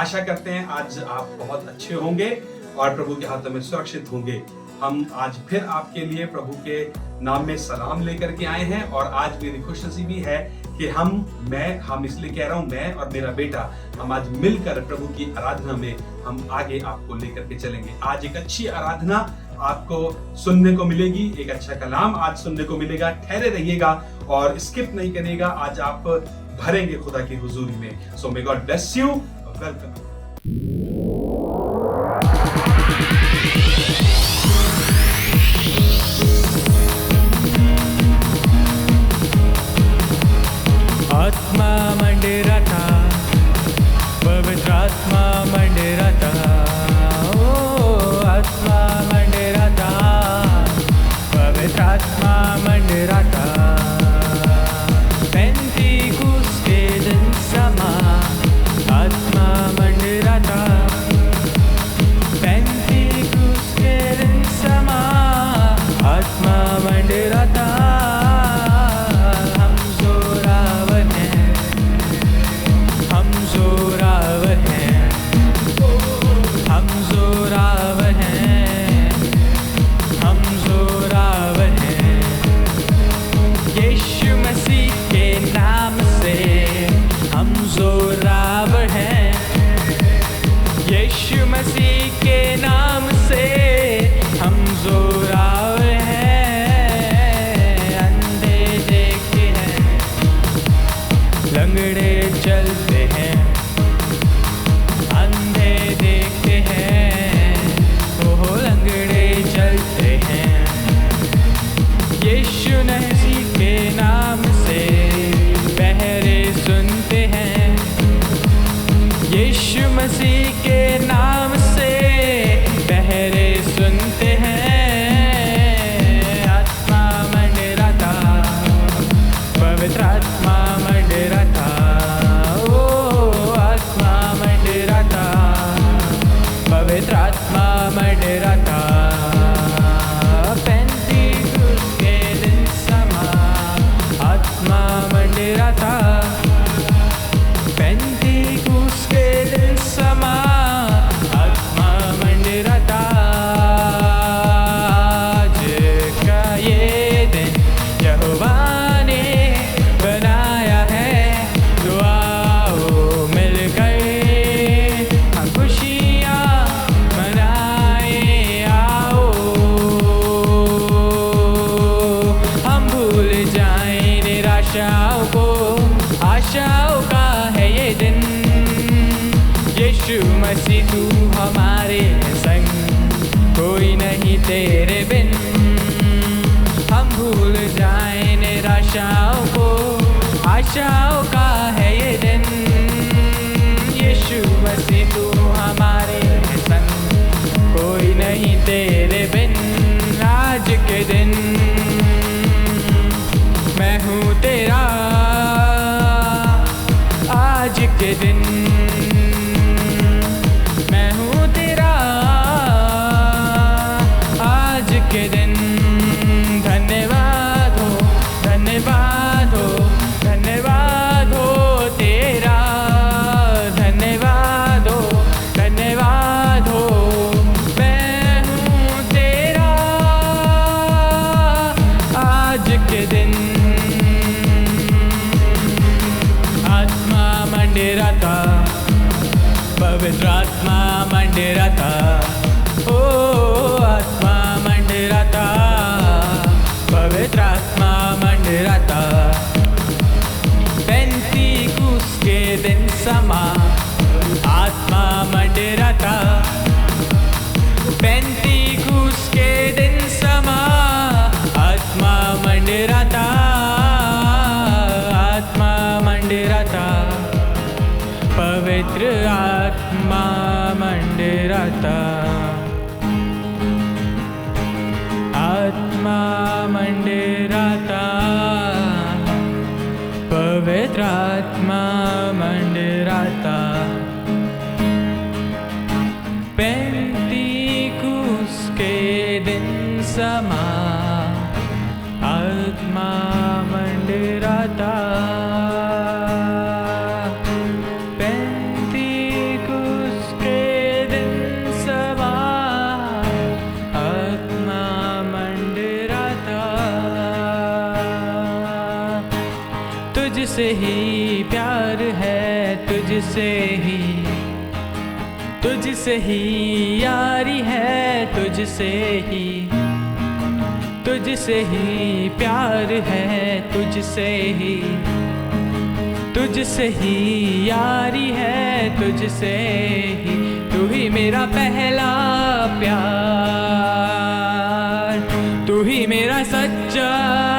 आशा करते हैं आज आप बहुत अच्छे होंगे और प्रभु के हाथों में सुरक्षित होंगे। हम आज फिर आपके लिए प्रभु के नाम में सलाम लेकर के आए हैं और आज मेरी खुशनसीबी है कि हम इसलिए कह रहा हूं, मैं और मेरा बेटा हम आज मिलकर प्रभु की आराधना में हम आगे आपको लेकर के चलेंगे। आज एक अच्छी आराधना आपको सुनने को मिलेगी, एक अच्छा कलाम आज सुनने को मिलेगा। ठहरे रहिएगा और स्किप नहीं करिएगा, आज आप भरेंगे खुदा की हुजूरी में। So may God bless you, welcome. आत्मा मंदिरता, पवित्र आत्मा मंदिरता, ओ आत्मा मंदिरता, पवित्र आत्मा मंदिरता, पेंटिकुस के दिन समा, आत्मा मंदिरता, पेंटिकुस के दिन समा, आत्मा मंदिरता। यीशु मसीह के नाम से हम जोरावर हैं। अंधे देखते हैं, लंगड़े चलते हैं, अंधे देखते हैं, ओह लंगड़े चलते हैं। यीशु मसीह के नाम से बहरे सुनते हैं। यीशु मसीह के नाम से बहरे सुनते हैं। आत्मा मंदिरता, पवित्र आत्मा मंदिरता, ओ आत्मा मंदिरता, पवित्र आत्मा मंदिरता, पेंटिकुस के दिन समा, आत्मा मंदिरता, पेंटिकुस के दिन समा, आत्मा मंदिरता। आज का ये दिन यहोवा ने बनाया है, तो आओ मिलकर हम खुशियाँ मनाएं। आओ हम भूल जाएं निराशाओं को, आशाओं का है ये दिन। यीशु मसीह तू हमारे संग, कोई नहीं तेरे बिन। हम भूल जाएं निराशाओं को, आशाओं का है ये दिन। यीशु मसीह तू हमारे संग, कोई नहीं तेरे बिन। आज के दिन मैं हूँ तेरा, आज के दिन मैं हूँ तेरा, आज के दिन। धन्यवाद हो, धन्यवाद हो, धन्यवाद हो तेरा, धन्यवाद हो, धन्यवाद हो। मैं हूँ तेरा, आज के दिन। आत्मा मंदिरता, पवित्र आत्मा मंदिरता, ओ आत्मा मंदिरता, पवित्र आत्मा मंदिरता, पेंटिकुस के दिन समा, आत्मा मंदिरता, पेंटिकुस के दिन समा, आत्मा मंदिरता, आत्मा मंदिरता, पवित्र आत्मा मंदिरता, आत्मा मंदिरता, पवित्र आत्मा मंदिरता, पेंटिकुस के दिन समा, आत्मा मंदिरता, पेंटिकुस तुझसे ही प्यार है, तुझसे ही यारी है, तुझसे ही प्यार है, तुझसे ही यारी है, तुझसे ही। तू ही मेरा पहला प्यार, तू ही मेरा सच्चा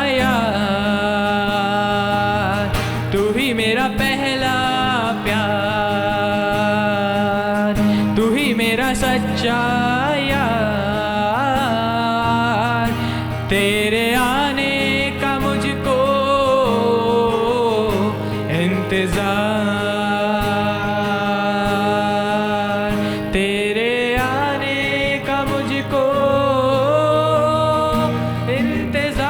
यार, तू ही मेरा पहला प्यार, तू ही मेरा सच्चा यार। तेरे आने का मुझको इंतजार, तेरे आने का मुझको इंतजार।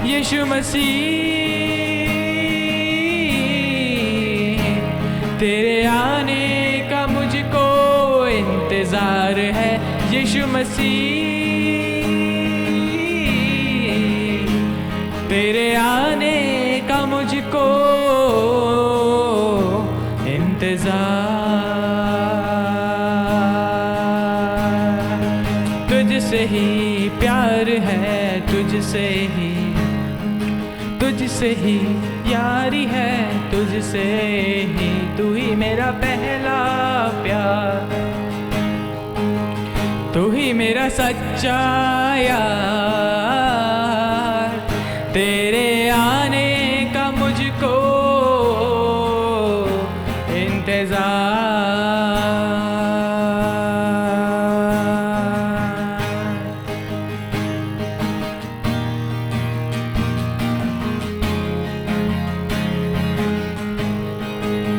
यीशु मसीह, तेरे आने का मुझको इंतजार है। यीशु मसीह, तेरे आने का मुझको इंतजार। तुझसे ही प्यार है, तुझसे ही यारी है, तुझसे ही। तू ही मेरा पहला प्यार, तू ही मेरा सच्चा यार। तेरे आने का मुझको इंतजार।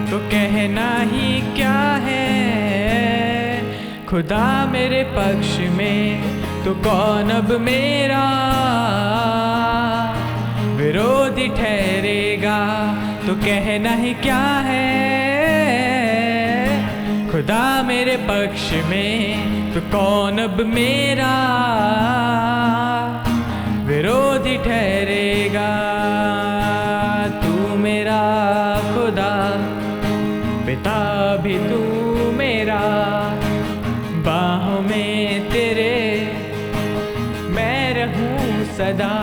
तो कहना ही क्या है, खुदा मेरे पक्ष में, तो कौन अब मेरा विरोधी ठहरेगा। तो कहना ही क्या है, खुदा मेरे पक्ष में, तो कौन अब मेरा विरोधी ठहरेगा। तू मेरा खुदा, पिता भी तू मेरा, बाहों में तेरे मैं रहूं सदा।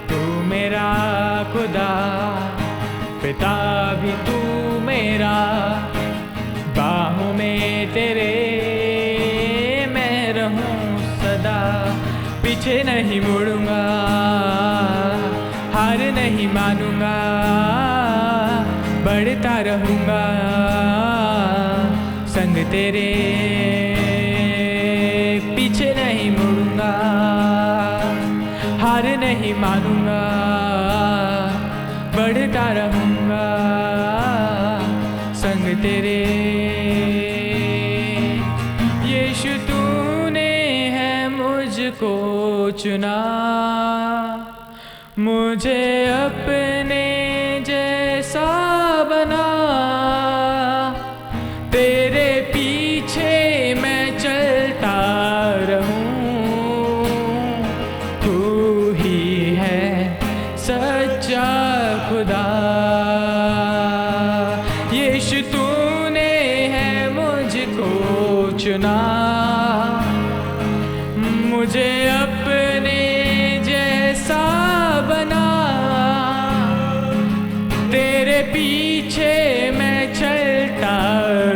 तू मेरा खुदा, पिता भी तू मेरा, बाहों में तेरे मैं रहूं सदा। पीछे नहीं मुड़ूंगा, हार नहीं मानूंगा, बढ़ता रहूंगा संग तेरे। पीछे नहीं मुड़ूंगा, हार नहीं मानूंगा, बढ़ता रहूंगा संग तेरे। यीशु तूने है मुझको चुना, मुझे अपने जैसा बना। तेरे पीछे मैं चलता रहूं, तू ही है सच्चा खुदा। यीशु तूने है मुझको चुना, मुझे अपने जैसा बना। तेरे पीछे मैं चलता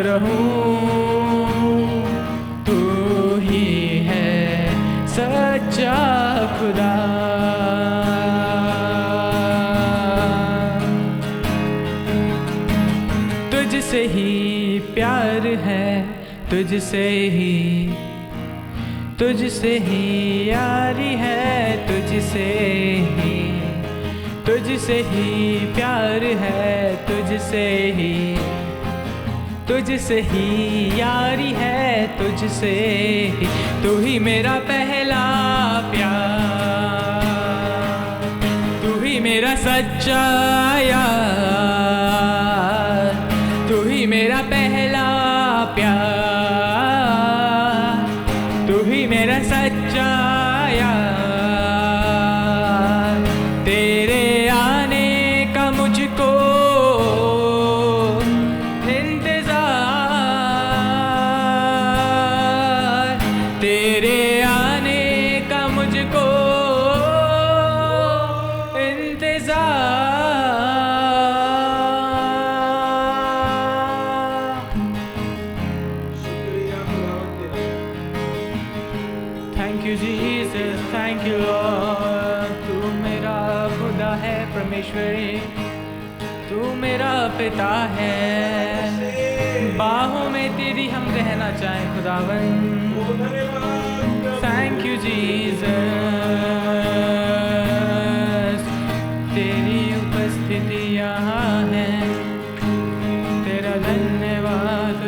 रहूं, तू ही है सच्चा खुदा। तुझसे ही प्यार है, तुझसे ही यारी है, तुझसे ही प्यार है, तुझसे ही यारी है, तुझसे ही। तू ही मेरा पहला प्यार, तू ही मेरा सच्चा यार, तू ही मेरा पहला प्यार, तू ही मेरा सच्चा यार। Jesus, thank you Lord. तू मेरा खुदा है परमेश्वरी, तू मेरा पिता है। बाहों में तेरी हम रहना चाहें खुदावन। थैंक यू जीसस, तेरी उपस्थिति यहाँ है, तेरा धन्यवाद।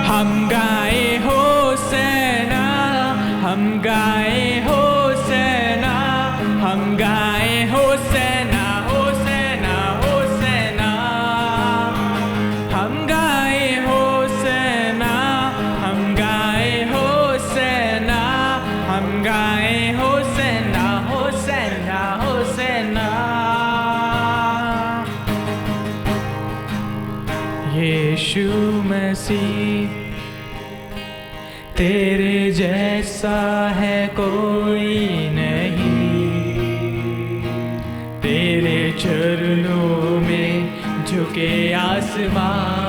हम गाए होसैना, हम गाए होसैना, हम गाए होसैना, होसैना, होसैना। हम गाए होसैना, हम गाए होसैना, हम गाए होसैना, होसैना, होसैना। यीशु मसीह तेरे जैसा है कोई नहीं, तेरे चरणों में झुके आसमान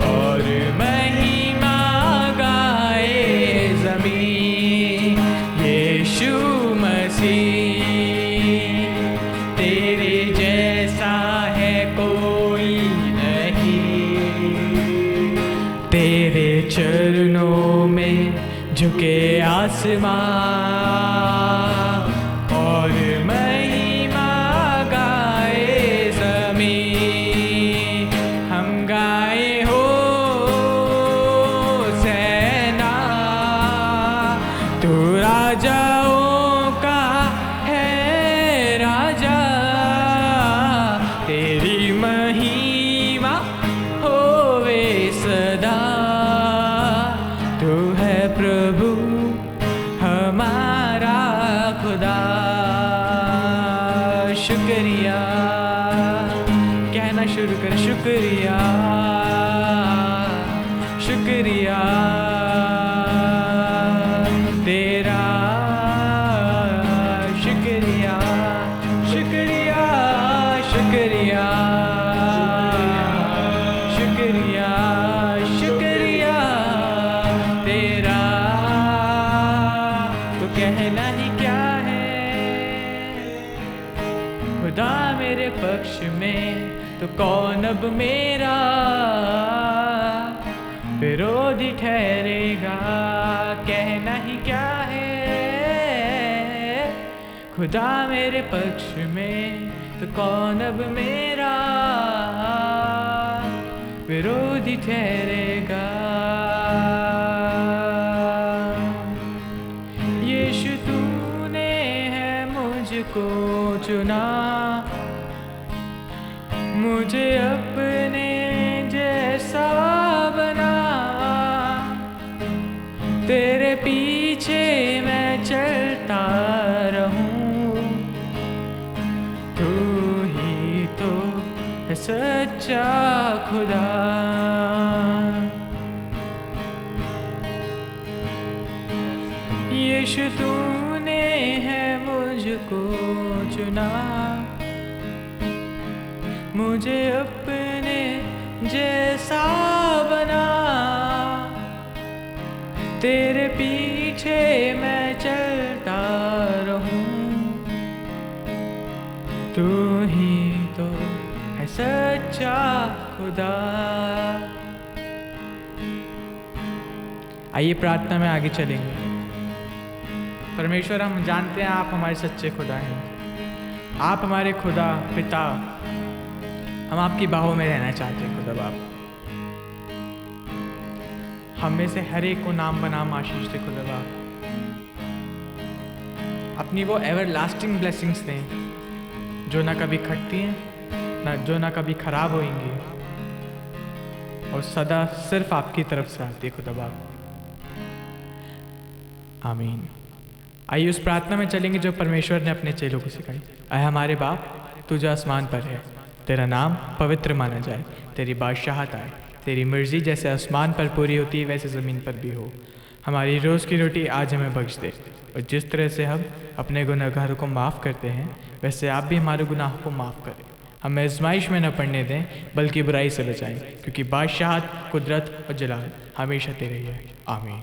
और महिमा गाए ज़मीन। यीशु मसीह तेरे जैसा है कोई नहीं, तेरे चरणों में झुके आसमान और महिमा गाए ज़मीन। हम गाए होसैना, तू राजाओं का है राजा, तेरी महिमा होवे सदा। तू है प्रभु हमारा खुदा। शुक्रिया कहना शुरू कर, शुक्रिया, शुक्रिया तेरा, शुक्रिया, शुक्रिया, शुक्रिया, शुक्रिया, शुक्रिया तेरा। तो कहना ही क्या है, खुदा मेरे पक्ष में तो कौन अब मेरा विरोधी ठहरेगा। कहना ही क्या है, खुदा मेरे पक्ष में तो कौन अब मेरा विरोधी ठहरेगा। यीशु तूने है मुझको चुना, मुझे अपने जैसा बना। तेरे पीछे मैं चलता रहूं, तू ही तो है सच्चा खुदा। यीशु तूने है मुझको चुना, मुझे अपने जैसा बना। तेरे पीछे मैं चलता रहूं, तू ही तो है सच्चा खुदा। आइए प्रार्थना में आगे चलेंगे। परमेश्वर, हम जानते हैं आप हमारे सच्चे खुदा हैं, आप हमारे खुदा पिता। हम आपकी बाहों में रहना चाहते हैं खुदा बाप। हम में से हर एक को नाम बनाम आशीष दे खुदा बाप। अपनी वो एवर लास्टिंग ब्लेसिंग्स दें जो ना कभी खटती हैं, जो ना कभी खराब होंगी और सदा सिर्फ आपकी तरफ से आती है खुदा बाप। आमीन। आइए उस प्रार्थना में चलेंगे जो परमेश्वर ने अपने चेलों को सिखाई। आए हमारे बाप, तू जो आसमान पर है, तेरा नाम पवित्र माना जाए, तेरी बादशाहत आए, तेरी मर्जी जैसे आसमान पर पूरी होती है वैसे ज़मीन पर भी हो। हमारी रोज़ की रोटी आज हमें बख्श दे, और जिस तरह से हम अपने गुनहगारों को माफ़ करते हैं वैसे आप भी हमारे गुनाहों को माफ़ करें। हमें आजमाइश में न पड़ने दें, बल्कि बुराई से बचाएं, क्योंकि बादशाहत, कुदरत और जलाल हमेशा तेरे ही है। आमीन।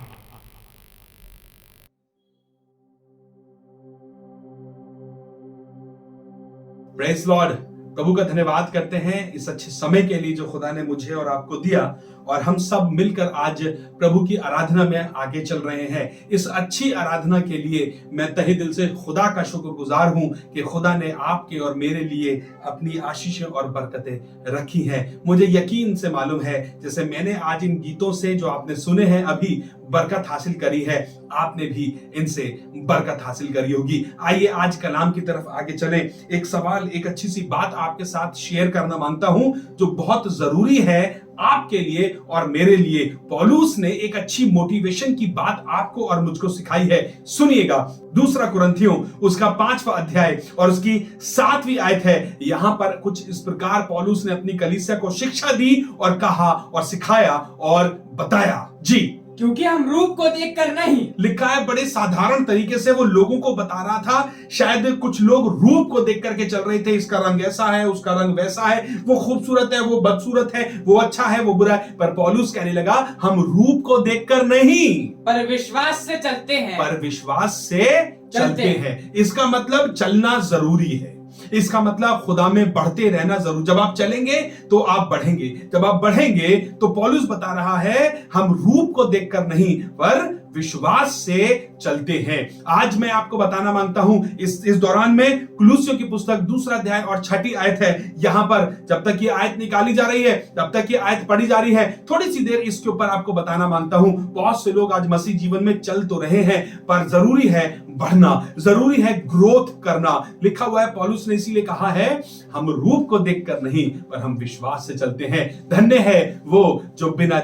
Praise Lord. प्रभु का धन्यवाद करते हैं इस अच्छे समय के लिए जो खुदा ने मुझे और आपको दिया, और हम सब मिलकर आज प्रभु की आराधना में आगे चल रहे हैं। इस अच्छी आराधना के लिए मैं तहे दिल से खुदा का शुक्रगुजार हूं कि खुदा ने आपके और मेरे लिए अपनी आशीषें और बरकतें रखी हैं। मुझे यकीन से मालूम है, जैसे मैंने आज इन गीतों से जो आपने सुने हैं अभी बरकत हासिल करी है, आपने भी इनसे बरकत हासिल करी होगी। आइए आज कलाम की तरफ आगे चलें। एक सवाल, एक अच्छी सी बात आपके साथ शेयर करना मांगता हूं जो बहुत जरूरी है आपके लिए और मेरे लिए। पौलुस ने एक अच्छी मोटिवेशन की बात आपको और मुझको सिखाई है। सुनिएगा, 2 कुरिन्थियों उसका 5वां अध्याय और उसकी 7वीं आयत है। यहां पर कुछ इस प्रकार पौलुस ने अपनी कलीसिया को शिक्षा दी और कहा और सिखाया और बताया। जी, क्योंकि हम रूप को देखकर नहीं, लिखा है बड़े साधारण तरीके से वो लोगों को बता रहा था। शायद कुछ लोग रूप को देख करके चल रहे थे, इसका रंग ऐसा है, उसका रंग वैसा है, वो खूबसूरत है, वो बदसूरत है, वो अच्छा है, वो बुरा है। पर पौलुस कहने लगा हम रूप को देखकर नहीं, पर विश्वास से चलते हैं। पर विश्वास से चलते हैं। इसका मतलब चलना जरूरी है। इसका मतलब खुदा में बढ़ते रहना जरूर। जब आप चलेंगे तो आप बढ़ेंगे, जब आप बढ़ेंगे तो पौलुस बता रहा है हम रूप को देखकर नहीं पर विश्वास से चलते हैं। आज मैं आपको बताना मांगता हूं इस दौरान में कुलुस्सियों की पुस्तक 2 अध्याय और 6ठी आयत है। यहां पर जब तक ये आयत निकाली जा रही है, तब तक ये आयत पढ़ी जा रही है, थोड़ी सी देर इसके ऊपर आपको बताना मांगता हूं। बहुत से लोग आज मसीह जीवन में चल तो रहे हैं, पर जरूरी है बढ़ना, जरूरी है ग्रोथ करना। लिखा हुआ है, पौलुस ने इसीलिए कहा है हम रूप को देखकर नहीं पर हम विश्वास से चलते हैं। धन्य है वो जो बिना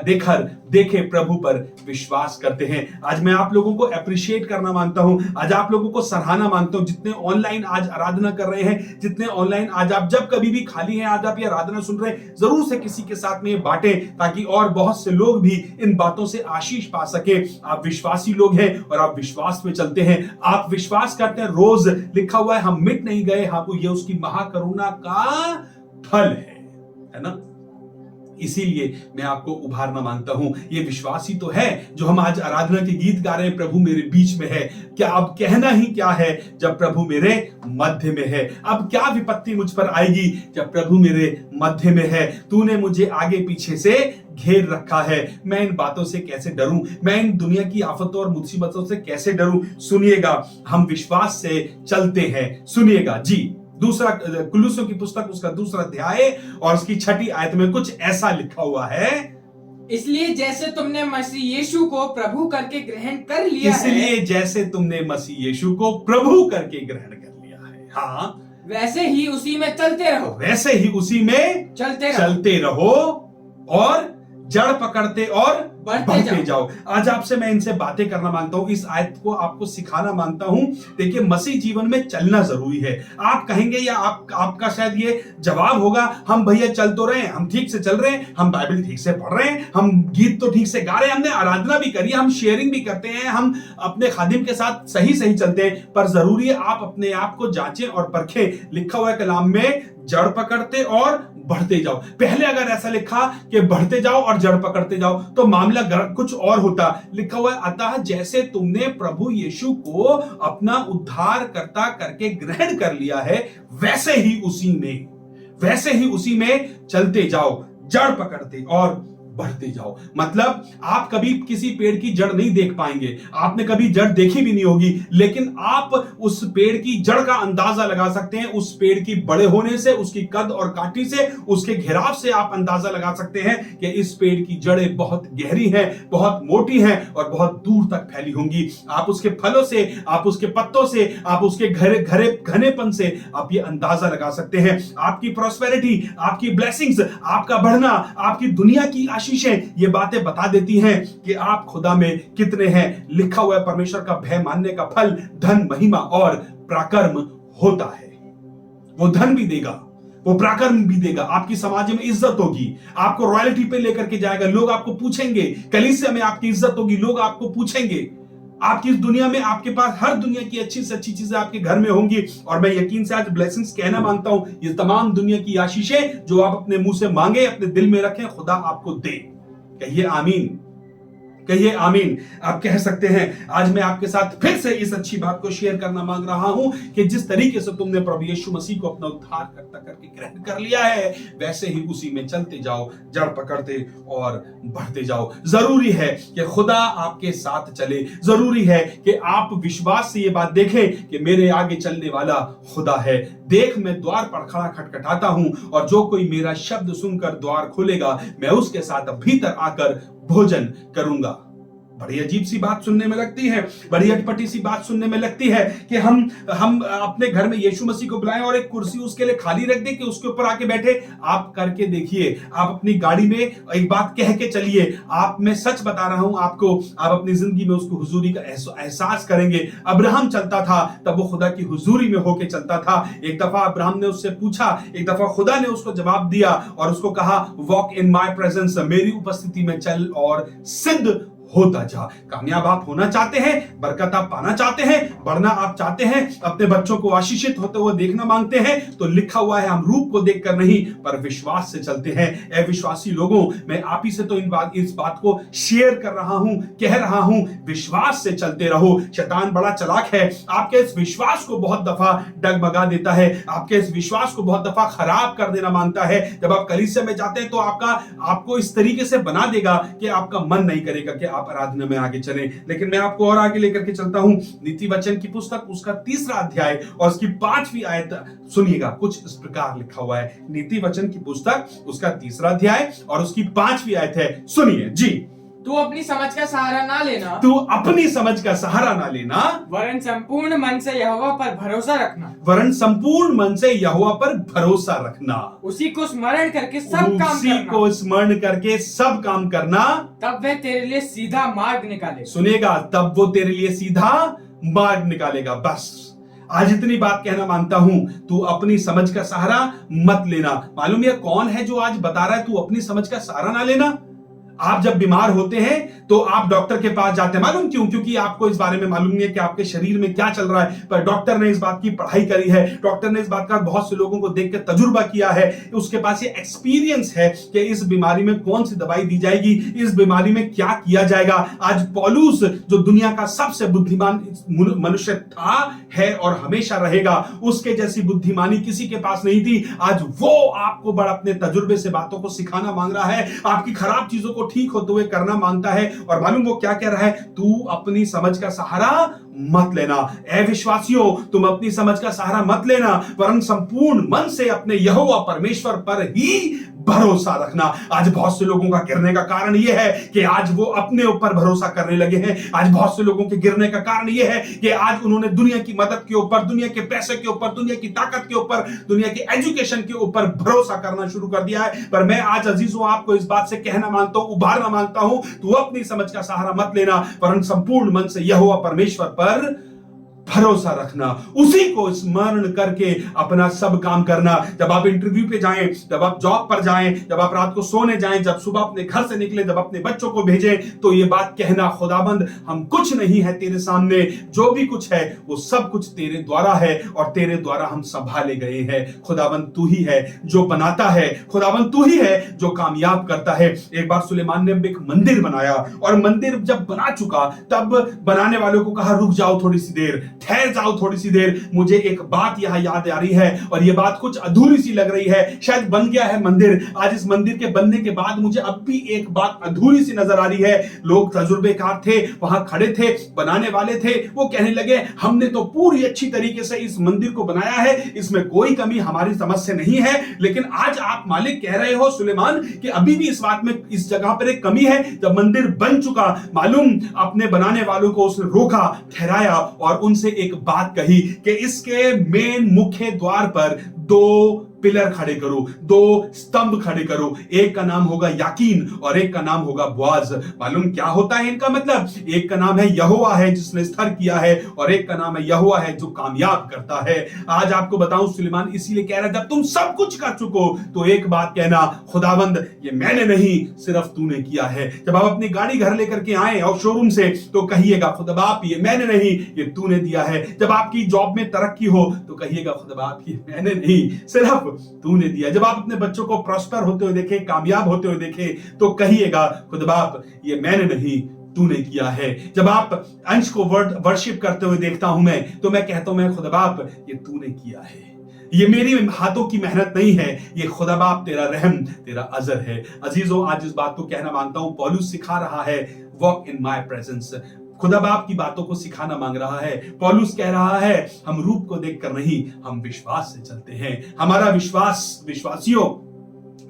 देखे प्रभु पर विश्वास करते हैं। आज मैं आप लोगों को अप्रिशिएट करना मांगता हूं, आज आप लोगों को सराहना मांगता हूं, जितने ऑनलाइन आज आराधना कर रहे हैं, जितने ऑनलाइन आज आप जब कभी भी खाली हैं, आज आप ये आराधना सुन रहे हैं, जरूर से किसी के साथ में बांटें ताकि और बहुत से लोग भी इन बातों से आशीष पा सके। आप विश्वासी लोग हैं और आप विश्वास में चलते हैं, आप विश्वास करते हैं रोज। लिखा हुआ है हम मिट नहीं गए, हाँ ये उसकी महाकरुणा का फल है ना। इसीलिए मैं आपको उभारना मांगता हूं। ये विश्वासी तो है जो हम आज आराधना के गीत गा रहे हैं, प्रभु मेरे बीच में है। क्या अब कहना ही क्या है जब प्रभु मेरे मध्य में है। अब क्या विपत्ति मुझ पर आएगी जब प्रभु मेरे मध्य में है। तूने मुझे आगे पीछे से घेर रखा है, मैं इन बातों से कैसे डरूं, मैं इन दुनिया की आफतों और मुसीबतों से कैसे डरूं। सुनिएगा, हम विश्वास से चलते हैं। सुनिएगा जी, 2 कुलुस्सियों की पुस्तक उसका 2 अध्याय और उसकी 6ठी आयत में कुछ ऐसा लिखा हुआ है, इसलिए जैसे तुमने मसीह यीशु को प्रभु करके ग्रहण कर लिया है, इसलिए जैसे तुमने मसीह यीशु को प्रभु करके ग्रहण कर लिया है, हाँ वैसे ही उसी में चलते रहो, वैसे ही उसी में चलते रहो और जड़ पकड़ते और बढ़ते जाओ। आज आपसे मैं इनसे बातें करना मांगता हूं, इस आयत को आपको सिखाना मांगता हूं। देखिए, मसीह जीवन में चलना जरूरी है। आप कहेंगे या आपका शायद ये जवाब होगा, हम भैया चल तो रहे हैं, हम ठीक से चल रहे हैं, हम बाइबल ठीक से पढ़ रहे हैं, हम गीत तो ठीक से गा रहे हैं, हमने आराधना भी करी है, हम शेयरिंग भी करते हैं, हम अपने खादिम के साथ सही चलते हैं। पर जरूरी है आप अपने आप को जांचें और परखें। लिखा हुआ है कलाम में, जड़ पकड़ते और बढ़ते जाओ। पहले अगर ऐसा लिखा कि बढ़ते जाओ और जड़ पकड़ते जाओ तो मामला कुछ और होता। लिखा हुआ है, अतः जैसे तुमने प्रभु यीशु को अपना उद्धारकर्ता करके ग्रहण कर लिया है, वैसे ही उसी में चलते जाओ, जड़ पकड़ते और बढ़ते जाओ। मतलब आप कभी किसी पेड़ की जड़ नहीं देख पाएंगे, आपने कभी जड़ देखी भी नहीं होगी, लेकिन आप उस पेड़ की जड़ का अंदाजा लगा सकते हैं। उस पेड़ की बड़े होने से, उसकी कद और काटी से, उसके घेराव से आप अंदाजा लगा सकते हैं कि इस पेड़ की जड़ें बहुत गहरी हैं, बहुत मोटी हैं और बहुत दूर तक फैली होंगी। आप उसके फलों से, आप उसके पत्तों से, आप उसके घनेपन से आप ये अंदाजा लगा सकते हैं। आपकी प्रॉस्पेरिटी, आपकी ब्लेसिंग्स, आपका बढ़ना, आपकी दुनिया की आशीषें ये बातें बता देती हैं कि आप खुदा में कितने हैं। लिखा हुआ है, परमेश्वर का भय मानने का फल धन, महिमा और पराक्रम होता है। वो धन भी देगा, वो पराक्रम भी देगा, आपकी समाज में इज्जत होगी, आपको रॉयल्टी पे लेकर के जाएगा। लोग आपको पूछेंगे, कलीसिया में आपकी इज्जत होगी, लोग आपको पूछेंगे आपकी इस दुनिया में आपके पास हर दुनिया की अच्छी से अच्छी चीजें आपके घर में होंगी, और मैं यकीन से आज ब्लेसिंग्स कहना मांगता हूं, ये तमाम दुनिया की आशीषें जो आप अपने मुंह से मांगे, अपने दिल में रखें, खुदा आपको दे। कहिए आमीन, कहिए आमीन। आप कह सकते हैं आज मैं आपके साथ फिर से इस अच्छी बात को शेयर करना मांग रहा हूं कि जिस तरीके से तुमने प्रभु यीशु मसीह को अपना उद्धारकर्ता करके ग्रहण कर लिया है, वैसे ही उसी में चलते जाओ, जड़ पकड़ते और बढ़ते जाओ। जरूरी है कि खुदा आपके साथ चले, जरूरी है कि आप विश्वास से ये बात देखें कि मेरे आगे चलने वाला खुदा है। देख मैं द्वार पर खड़ा खटखटाता हूं, और जो कोई मेरा शब्द सुनकर द्वार खोलेगा, मैं उसके साथ भीतर आकर भोजन करूंगा। बड़ी अजीब सी बात सुनने में लगती है, बड़ी अटपटी सी बात सुनने में लगती है कि हम अपने घर में यीशु मसीह को बुलाएं और एक कुर्सी उसके लिए खाली रख दें कि उसके ऊपर आके बैठे। आप करके देखिए, आप अपनी गाड़ी में एक बात कह के चलिए। आप, मैं सच बता रहा हूं आपको, आप अपनी जिंदगी में उसको हुजूरी का एहसास करेंगे। अब्राहम चलता था तब वो खुदा की हुजूरी में होके चलता था। एक दफा अब्राहम ने उससे पूछा, एक दफा खुदा ने उसको जवाब दिया और उसको कहा, वॉक इन माय प्रेजेंस, मेरी उपस्थिति में चल और सिद्ध होता जा। कामयाब आप होना चाहते हैं, बरकत आप पाना चाहते हैं, बढ़ना आप चाहते हैं, अपने बच्चों को आशीषित होते हुए देखना मांगते हैं, तो लिखा हुआ है हम रूप को देखकर नहीं पर विश्वास से चलते हैं। अविश्वासी लोगों, मैं आप ही से तो इस बात को शेयर कर रहा हूं, कह रहा हूं, विश्वास से चलते रहो। शैतान बड़ा चालाक है, आपके इस विश्वास को बहुत दफा डगमगा देता है, आपके इस विश्वास को बहुत दफा खराब कर देना मांगता है। जब आप कलीसिया में जाते हैं तो आपको इस तरीके से बना देगा कि आपका मन नहीं करेगा कि आप आराधना में आगे चलें। लेकिन मैं आपको और आगे लेकर के चलता हूं। नीति वचन की पुस्तक उसका 3रा अध्याय और उसकी 5वीं आयत सुनिएगा। कुछ इस प्रकार लिखा हुआ है, नीति वचन की पुस्तक उसका 3रा अध्याय और उसकी 5वीं आयत है, सुनिए जी। तू अपनी समझ का सहारा ना लेना, तू अपनी समझ का सहारा ना लेना, वरन संपूर्ण मन से यहोवा पर भरोसा रखना, वरन संपूर्ण मन से यहोवा पर भरोसा रखना, उसी को स्मरण करके सब काम करना, उसी को स्मरण करके सब काम करना, तब वह तेरे लिए सीधा मार्ग निकाले। सुनेगा, तब वो तेरे लिए सीधा मार्ग निकालेगा। बस आज इतनी बात कहना मांगता हूं, तू अपनी समझ का सहारा मत लेना। मालूम है कौन है जो आज बता रहा है तू अपनी समझ का सहारा ना लेना? आप जब बीमार होते हैं तो आप डॉक्टर के पास जाते हैं। मालूम क्यों? क्योंकि आपको इस बारे में मालूम नहीं है कि आपके शरीर में क्या चल रहा है, पर डॉक्टर ने इस बात की पढ़ाई करी है, डॉक्टर ने इस बात का बहुत से लोगों को देख के तजुर्बा किया है, उसके पास ये एक्सपीरियंस है कि इस बीमारी में कौन सी दवाई दी जाएगी, इस बीमारी में क्या किया जाएगा। आज पौलुस जो दुनिया का सबसे बुद्धिमान मनुष्य था, है और हमेशा रहेगा, उसके जैसी बुद्धिमानी किसी के पास नहीं थी। आज वो आपको बड़ा अपने तजुर्बे से बातों को सिखाना मांग रहा है, आपकी खराब चीजों को ठीक होते हुए करना मांगता है। और मालूम वो क्या कह रहा है? तू अपनी समझ का सहारा मत लेना। अविश्वासियों, तुम अपनी समझ का सहारा मत लेना, वरन संपूर्ण मन से अपने यहोवा परमेश्वर पर ही भरोसा रखना। आज बहुत से लोगों का गिरने का कारण यह है कि आज वो अपने ऊपर भरोसा करने लगे हैं। आज बहुत से लोगों के गिरने का कारण यह है कि आज उन्होंने दुनिया की मदद के ऊपर, दुनिया के पैसे के ऊपर, दुनिया की ताकत के ऊपर, दुनिया की एजुकेशन के ऊपर भरोसा करना शुरू कर दिया है। पर मैं आज अजीजों आपको इस बात से कहना मांगता हूं, उभारना मांगता हूं, तू अपनी समझ का सहारा मत लेना, वरन संपूर्ण मन से यहोवा परमेश्वर पर भरोसा रखना, उसी को स्मरण करके अपना सब काम करना। जब आप इंटरव्यू पे जाएं, जब आप जॉब पर जाएं, जब आप रात को सोने जाएं, जब सुबह अपने घर से निकले, जब अपने बच्चों को भेजें, तो ये बात कहना, खुदाबंद हम कुछ नहीं है तेरे सामने, जो भी कुछ है वो सब कुछ तेरे द्वारा है और तेरे द्वारा हम संभाले गए हैं। खुदाबंद तू ही है जो बनाता है, खुदाबंद तू ही है जो कामयाब करता है। एक बार सुलेमान ने एक मंदिर बनाया और मंदिर जब बना चुका तब बनाने वालों को कहा रुक जाओ थोड़ी सी देर, ठहर जाओ थोड़ी सी देर, मुझे एक बात यहां याद आ रही है और ये बात कुछ अधूरी सी लग रही है। शायद बन गया है मंदिर, आज इस मंदिर के बनने के बाद मुझे अब भी एक बात अधूरी सी नजर आ रही है। लोग तजुर्बेकार थे, वहां खड़े थे, बनाने वाले थे, वो कहने लगे हमने तो पूरी अच्छी तरीके से इस मंदिर को बनाया है, इसमें कोई कमी हमारी समझ से नहीं है। लेकिन आज आप मालिक कह रहे हो सुलेमान कि अभी भी इस बात में, इस जगह पर एक कमी है। जब मंदिर बन चुका, मालूम अपने बनाने वालों को उसने रोका, ठहराया और उनसे एक बात कही कि इसके मेन मुख्य द्वार पर 2 पिलर खड़े करो, 2 स्तंभ खड़े करो। एक का नाम होगा याकीन और एक का नाम होगा बोआज। मालूम क्या होता है इनका मतलब? एक का नाम है यहोवा है जिसने स्थिर किया है, और एक का नाम है यहोवा है जो कामयाब करता है। आज आपको बताऊं, सुलेमान इसीलिए कह रहा है जब तुम सब कुछ कर चुको तो एक बात कहना, खुदावंद ये मैंने नहीं सिर्फ तूने किया है। जब आप अपनी गाड़ी घर लेकर के आए और शोरूम से तो कहिएगा, खुदा बाप ये मैंने नहीं ये तूने दिया है। जब आपकी जॉब में तरक्की हो तो कहिएगा, खुदा बाप ये मैंने नहीं सिर्फ तूने दिया। जब आप अपने बच्चों को प्रॉस्पर होते हुए देखें, कामयाब होते हुए देखें तो कहिएगा, खुदा बाप ये मैंने नहीं तूने किया है। जब आप अंश को वर्शिप करते हुए देखता हूं मैं, तो मैं कहता हूं, मैं खुदा बाप ये तूने किया है, ये मेरी हाथों की मेहनत नहीं है, ये खुदा बाप तेरा रहम, तेरा अजर है। अजीजों, आज इस बात को कहना मांगता हूं, पौलुस सिखा रहा है वॉक इन माय प्रेजेंस। खुदा बाप की बातों को सिखाना मांग रहा है। पौलुस कह रहा है, हम रूप को देखकर नहीं, हम विश्वास से चलते हैं। हमारा विश्वास, विश्वासियों,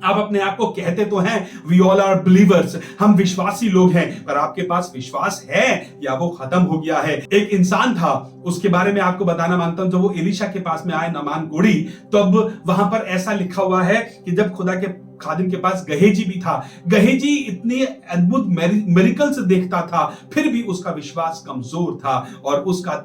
आप अपने आप को कहते तो हैं वी ऑल आर बिलीवर्स, हम विश्वासी लोग हैं, पर आपके पास विश्वास है या वो खत्म हो गया है? एक इंसान था, उसके बारे में आपको बताना मांगता हूं। जब वो एलीशा के पास में आए, नामान कोढ़ी, तो अब वहां पर ऐसा लिखा हुआ है कि जब खुदा के खादिम के पास गहेजी भी था, गहेजी इतनी अद्भुत मिरेकल्स देखता था, फिर भी उसका विश्वास कमजोर था और उसका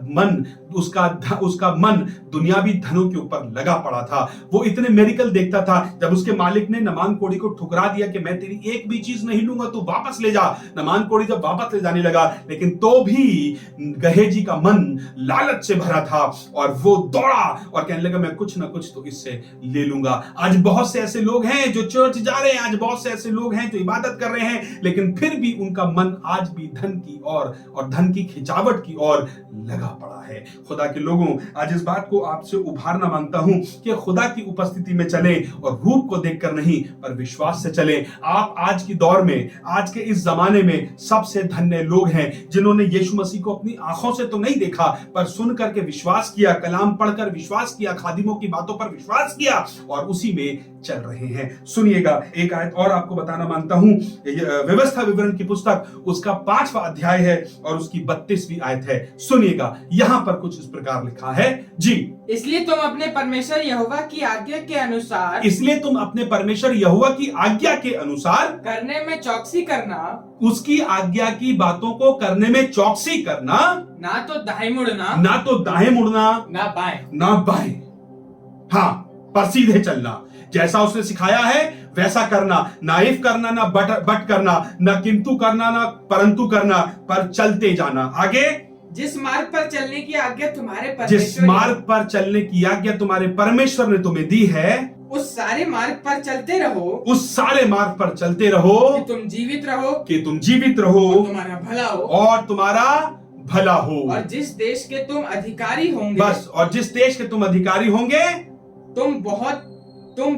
मन दुनियावी धनों के ऊपर लगा पड़ा था। वो इतने मिरेकल देखता था, जब उसके मालिक ने नामान कोढ़ी को ठुकरा दिया कि मैं तेरी एक भी चीज नहीं लूंगा, तू वापस ले जा। नामान कोढ़ी जब वापस ले जाने लगा, लेकिन तो भी गहेजी का मन लालच से भरा था और वो दौड़ा और कहने लगा, मैं कुछ ना कुछ तो इससे ले लूंगा। आज बहुत से ऐसे लोग हैं जो चर्च जा रहे हैं, आज बहुत से ऐसे लोग हैं जो इबादत कर रहे हैं, लेकिन फिर भी उनका मन आज भी धन की और धन की खिंचावट की ओर लगा पड़ा है। खुदा के लोगों, आज इस बात को आपसे उभारना मांगता हूं कि खुदा की उपस्थिति में चले और रूप को देखकर नहीं, पर विश्वास से चले। आप आज की दौर में, आज के इस जमाने में सबसे धन्य लोग हैं जिन्होंने यीशु मसीह को अपनी आंखों से तो नहीं देखा, पर सुन करके विश्वास किया, कलाम पढ़कर विश्वास किया, खादिमों की बातों पर विश्वास किया और उसी में चल रहे हैं। सुनिएगा, एक आयत और आपको बताना मांगता हूं। व्यवस्था विवरण की पुस्तक, उसका 5वां अध्याय है और उसकी 32वीं आयत है। सुनिएगा, यहां पर कुछ इस प्रकार लिखा है जी, इसलिए तुम अपने परमेश्वर यहोवा की आज्ञा के अनुसार, इसलिए तुम अपने परमेश्वर यहोवा की आज्ञा के अनुसार करने में चौकसी करना, उसकी आज्ञा की बातों को करने में चौकसी करना, ना तो दाएं मुड़ना, ना तो दाएं मुड़ना, ना बाएं, ना बाएं, हाँ, पर सीधे चलना। जैसा उसने सिखाया है वैसा करना, ना इफ करना, ना बट करना, ना किंतु करना, ना परंतु करना, पर चलते जाना आगे। जिस मार्ग पर चलने की आज्ञा तुम्हारे जिस मार्ग पर चलने की आज्ञा तुम्हारे परमेश्वर ने तुम्हें दी है, उस सारे मार्ग पर चलते रहो, उस सारे मार्ग पर चलते रहो कि तुम जीवित रहो, कि तुम जीवित रहो, तुम्हारा भला हो, और तुम्हारा भला हो। और जिस देश के तुम अधिकारी होंगे, बस, और जिस देश के तुम अधिकारी होंगे, तुम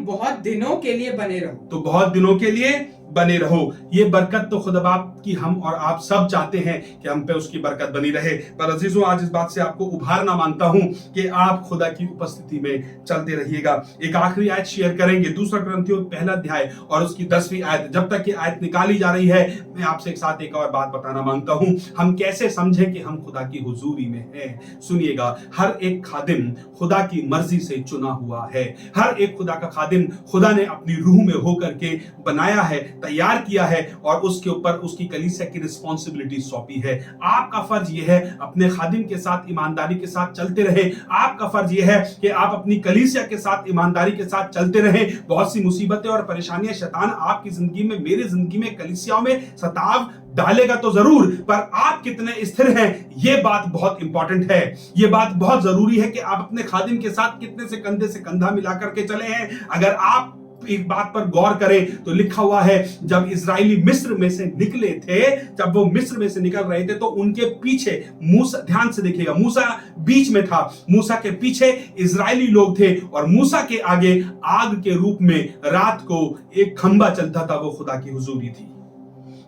बहुत दिनों के लिए बने रहो, तो बहुत दिनों के लिए बने रहो। ये बरकत तो खुदा बाप की हम और आप सब चाहते हैं कि हम पे उसकी बरकत बनी रहे। पर अजीजों, आज इस बात से आपको उभारना मांगता हूं कि आप खुदा की उपस्थिति में चलते रहिएगा। एक आखिरी आयत शेयर करेंगे, 2 कुरिन्थियों 1 अध्याय और उसकी 10वीं आयत। जब तक ये आयत निकाली जा रही है, मैं आपसे एक साथ एक और बात बताना मांगता हूं, हम कैसे समझें कि हम खुदा की हुजूरी में हैं। सुनिएगा, हर एक खादिम खुदा की मर्जी से चुना हुआ है। हर एक खुदा का खादिम खुदा ने अपनी रूह में होकर के बनाया है, तैयार किया है और उसके ऊपर उसकी कलीसिया की रिस्पॉन्सिबिलिटी सौंपी है। आपका फर्ज यह है अपने खादिम के साथ ईमानदारी के साथ चलते रहे। आपका फर्ज यह है कि आप अपनी कलीसिया के साथ ईमानदारी के साथ चलते रहे। बहुत सी मुसीबतें और परेशानियां शैतान आपकी जिंदगी में, मेरी जिंदगी में, कलीसियाओं में सताव डालेगा तो जरूर, पर आप कितने स्थिर हैं, यह बात बहुत इंपॉर्टेंट है। यह बात बहुत जरूरी है कि आप अपने खादिम के साथ कितने से कंधा मिला करके चले हैं। अगर आप एक बात पर गौर करें तो लिखा हुआ है, जब इजरायली मिस्र में से निकले थे, जब वो मिस्र में से निकल रहे थे, तो उनके पीछे मूसा, ध्यान से देखिएगा, मूसा बीच में था, मूसा के पीछे इजरायली लोग थे और मूसा के आगे आग के रूप में रात को एक खंबा चलता था, वो खुदा की हुजूरी थी।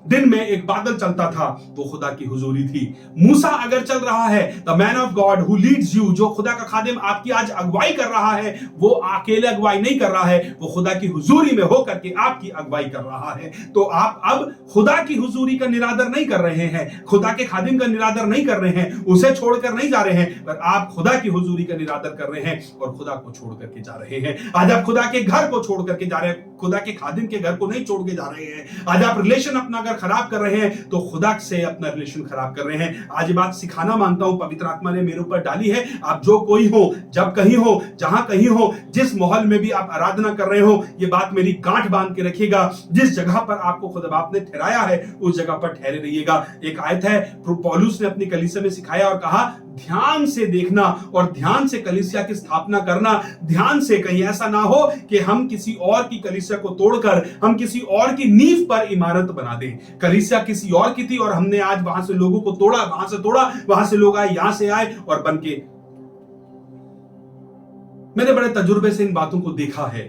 दिन में एक बादल चलता था, वो खुदा की हुजूरी थी। मूसा अगर चल रहा है, the man of God who leads you, जो खुदा का खादिम आपकी आज अगुवाई कर रहा है, वो अकेले अगुवाई नहीं कर रहा है, वो खुदा की हुजूरी में होकर के आपकी अगुवाई कर रहा है। तो आप अब खुदा की हुजूरी का निरादर नहीं कर रहे हैं, खुदा के खादिम का निरादर नहीं कर रहे हैं, उसे छोड़कर नहीं जा रहे हैं, पर आप खुदा की हुजूरी का निरादर कर रहे हैं और खुदा को छोड़ करके जा रहे हैं। आज आप खुदा के घर को छोड़ करके जा रहे हैं, खुदा के खादिम के घर को नहीं छोड़ के जा रहे हैं। आज आप रिलेशन अपना अगर खराब कर रहे हैं तो खुदा से अपना रिलेशन खराब कर रहे हैं। आज ये बात सिखाना मांगता हूं, पवित्र आत्मा ने मेरे ऊपर डाली है। आप जो कोई हो, जब कहीं हो, जहां कहीं हो, जिस माहौल में भी आप आराधना कर रहे हो, ये बात मेरी गांठ बांध के रखिएगा। जिस जगह पर आपको खुदा बाप ने ठहराया है उस जगह पर ठहरे रहिएगा। एक आयत है, पौलुस ने अपनी कलीसिया में सिखाया और कहा, ध्यान से देखना और ध्यान से कलीसिया की स्थापना करना। ध्यान से, कहीं ऐसा ना हो कि हम किसी और की कलीसिया को तोड़कर हम किसी और की नींव पर इमारत बना दें। कलीसिया किसी और की थी और हमने आज वहां से लोगों को तोड़ा, वहां से तोड़ा, वहां से लोग आए, यहां से आए और बन के। मैंने बड़े तजुर्बे से इन बातों को देखा है।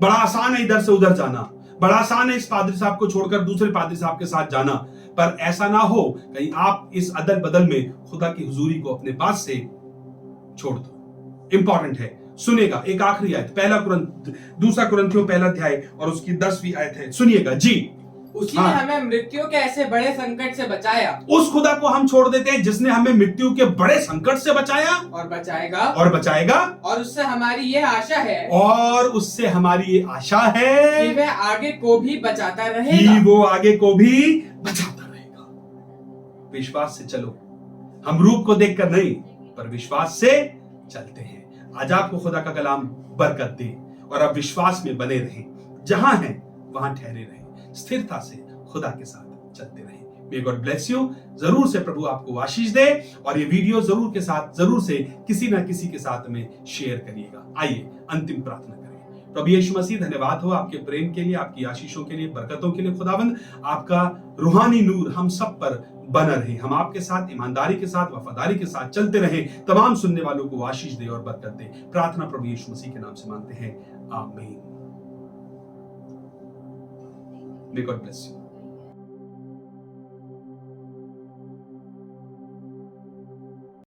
बड़ा आसान है इधर से उधर जाना, बड़ा आसान है इस पादरी साहब को छोड़कर दूसरे पादरी साहब के साथ जाना, पर ऐसा ना हो कहीं आप इस अदल बदल में खुदा की हुजूरी को अपने पास से छोड़ दो। इंपॉर्टेंट है, सुनिएगा। एक आखिरी आयत, दूसरा कुरिन्थियों पहला अध्याय और उसकी 10वीं आयत है, सुनिएगा जी। उसी ने हमें मृत्यु के ऐसे बड़े संकट से बचाया। उस खुदा को हम छोड़ देते हैं जिसने हमें मृत्यु के बड़े संकट से बचाया और बचाएगा और उससे हमारी ये आशा है कि वह आगे को भी बचाता रहेगा। विश्वास से चलो, हम रूप को देखकर नहीं पर विश्वास से चलते हैं। आज आपको खुदा का कलाम बरकत दे और आप विश्वास में बने रहें, जहां हैं वहां ठहरे रहें, स्थिरता से खुदा के साथ चलते रहें। May God bless you। जरूर से प्रभु आपको आशीष दे और ये वीडियो जरूर से किसी ना किसी के साथ में शेयर करिएगा। आइए अंतिम प्रार्थना करें। प्रभु यीशु मसीह, धन्यवाद हो आपके प्रेम के लिए, आपकी आशीषों के लिए, बरकतों के लिए। खुदावंद, आपका रूहानी नूर हम सब पर बना रहे, हम आपके साथ ईमानदारी के साथ, वफादारी के साथ चलते रहे। तमाम सुनने वालों को आशीष दे और बरकत दे। प्रार्थना प्रभु यीशु मसीह के नाम से मांगते हैं, आमीन। May God bless you।